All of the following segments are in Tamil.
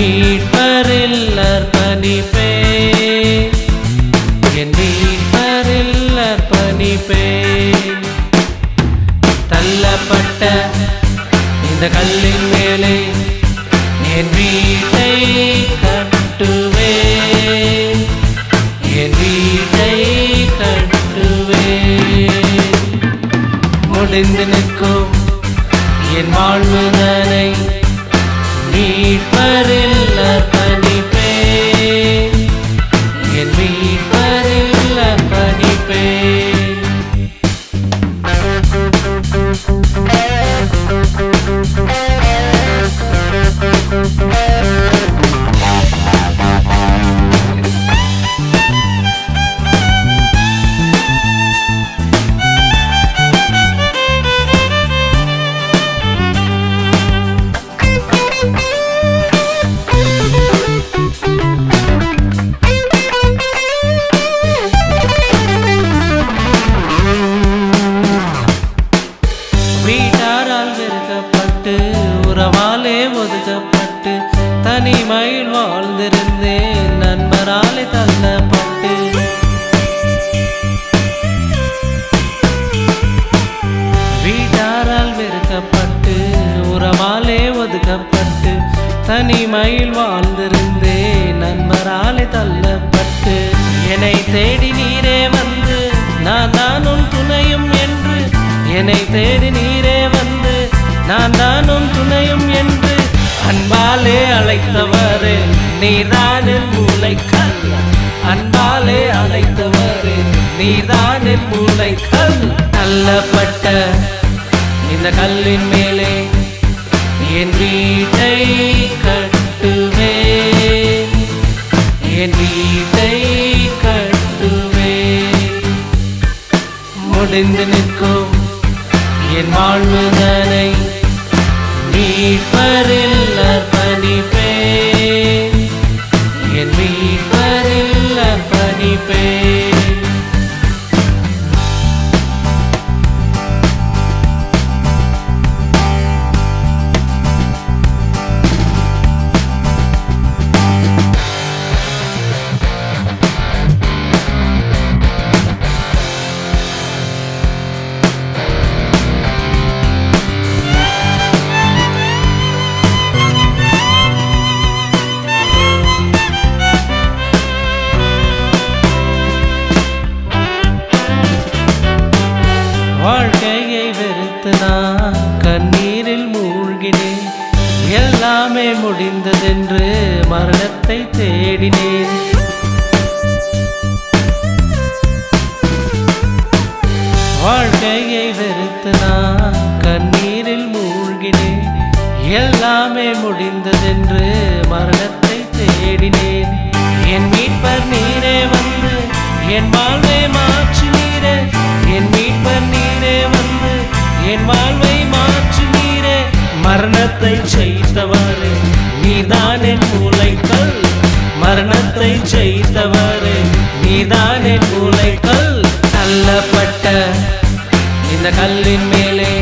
மீட்பரில் அர்ப்பணிப்பேன், என் மீட்பரில் அர்ப்பணிப்பேன். தள்ளப்பட்ட இந்த கல்லின் மேலே என் வீட்டை கட்டுவேன், என் வீட்டை கட்டுவேன். முடிந்து நிற்கும் என் வாழ்வுதனை மீட்பரில் அர்ப்பணிப்பேன், என் மீட்பரில் அர்ப்பணிப்பேன். வீட்டாரால் வெறுக்கப்பட்டு உறவாலே ஒதுக்கப்பட்டு தனிமையில் வாழ்ந்திருந்தேன், நண்பராலே தள்ளப்பட்டு. வீட்டாரால் வெறுக்கப்பட்டு உறவாலே ஒதுக்கப்பட்டு தனிமையில் வாழ்ந்திருந்தேன், நண்பராலே தள்ளப்பட்டு. என்னை தேடி நீரே வந்து நான் தானும் துணையும் என்று, என்னை தேடி நீரே வந்து நான் தானும் துணையும் என்று அன்பாலே அழைத்தவரே நீர்தானின் மூளைக்கல், அன்பாலே அழைத்தவரே நீர்தானின் மூளைக்கல். தள்ளப்பட்ட இந்த கல்லின் மேலே என் வீட்டை கட்டுவேன், என் வீட்டை கட்டுவேன். முடிந்து நிற்கும் என் வாழ்வுதனை மீட்பரில் அர்ப்பணிப்பேன், என் மீட்பரில் அர்ப்பணிப்பேன். வாழ்க்கையை வெறுத்து நான் கண்ணீரில் மூழ்கினேன், எல்லாமே முடிந்ததென்று மரணத்தை தேடினேன். வாழ்க்கையை வெறுத்து நான் கண்ணீரில் மூழ்கினேன், எல்லாமே முடிந்ததென்று மரணத்தை தேடினேன். என் மீட்பர் நீரே வந்து என் வாழ்வை மாற்றி நீரே, என் மீட்பர் நீரே வந்து என் வாழ்வை மாற்றி நீரே. மரணத்தை ஜெயித்தவரே நீதான் என் மூளைக்கல், மரணத்தை ஜெயித்தவரே நீதான் என் மூளைக்கல். தள்ளப்பட்ட இந்த கல்லின் மேலே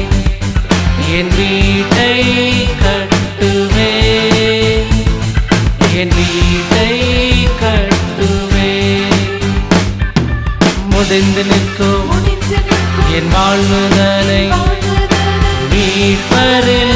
என் வீட்டை கட்டுவேன், என் வீட்டை கட்டுவேன். முடிந்து நிற்கும் என் வாழ்வுதனை மீட்பரில்